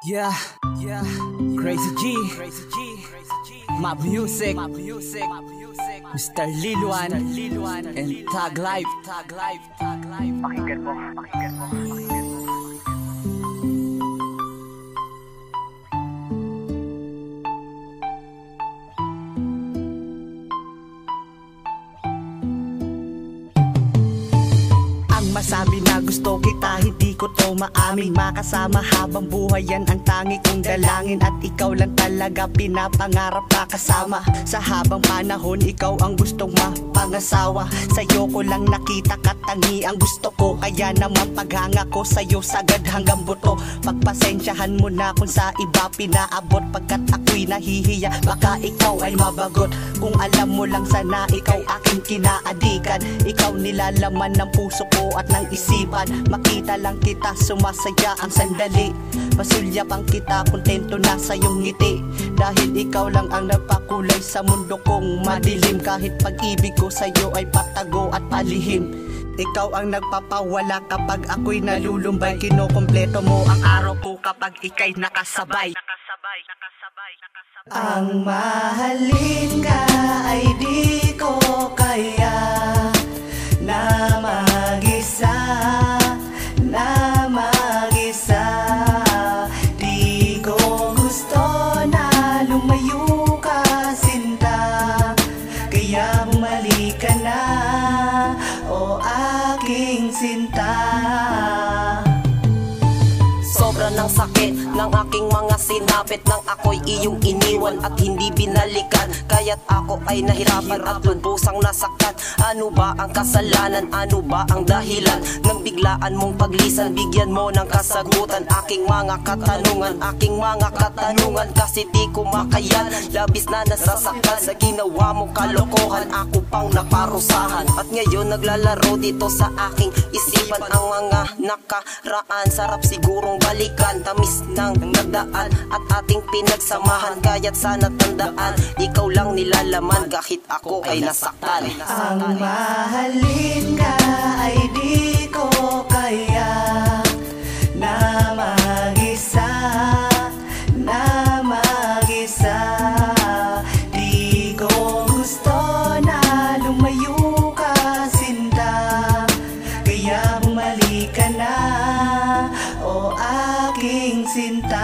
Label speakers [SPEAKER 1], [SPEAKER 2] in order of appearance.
[SPEAKER 1] Yeah, Crazy G, Map Music, Mr. Liluan, and Tag Life. Pakinggan mo. Masabi na gusto kita, hindi ko to maamin. Makasama habang buhay, yan ang tangi kong dalangin. At ikaw lang talaga pinapangarap na kasama. Sa habang panahon, ikaw ang gustong mapangasawa. Sa'yo ko lang nakita katangi ang gusto ko. Kaya naman paghanga ko sa'yo sagad hanggang buto. Pagpasensyahan mo na kung sa iba pinaabot. Pagkat ako'y nahihiya, baka ikaw ay mabagot. Kung alam mo lang sana, ikaw aking kinaadikan. Ikaw nilalaman ng puso ko at ng isipan. Makita lang kita, sumasaya ang sandali. Masulyapang kita, kontento na sa iyong ngiti. Dahil ikaw lang ang nagpakulay sa mundo kong madilim. Kahit pag-ibig ko sa'yo ay patago at palihim. Ikaw ang nagpapawala kapag ako'y nalulumbay. Kinokompleto mo ang araw ko kapag ika'y nakasabay. Ang mahalin ka ay di ko kaya na mag-isa, na mag-isa. Di ko gusto na lumayo ka, sinta. Kaya bumalik ka na, o aking sinta.
[SPEAKER 2] Sobra ng sakit ng aking mga sinapit nang ako'y iyong iniwan at hindi binalikan. Kaya't ako ay nahirapan at lubusang nasaktan. Ano ba ang kasalanan? Ano ba ang dahilan ng biglaan mong paglisan? Bigyan mo ng kasagutan aking mga katanungan, aking mga katanungan. Kasi di ko makayan, labis na nasasaktan sa ginawa mong kalokohan. Ako pang naparusahan at ngayon naglalaro dito sa aking isipan. Ang mga nakaraan, sarap sigurong balikan. Tamis ng nagdaan at ating pinagsamahan. Kaya't sana tandaan, ikaw lang nilalaman kahit ako ay nasaktan.
[SPEAKER 1] Ang mahalin ka ay di ko kaya na mag-isa, na mag-isa. Di ko gusto na lumayo ka, sinta. Kaya bumalik ka na, o aking sinta.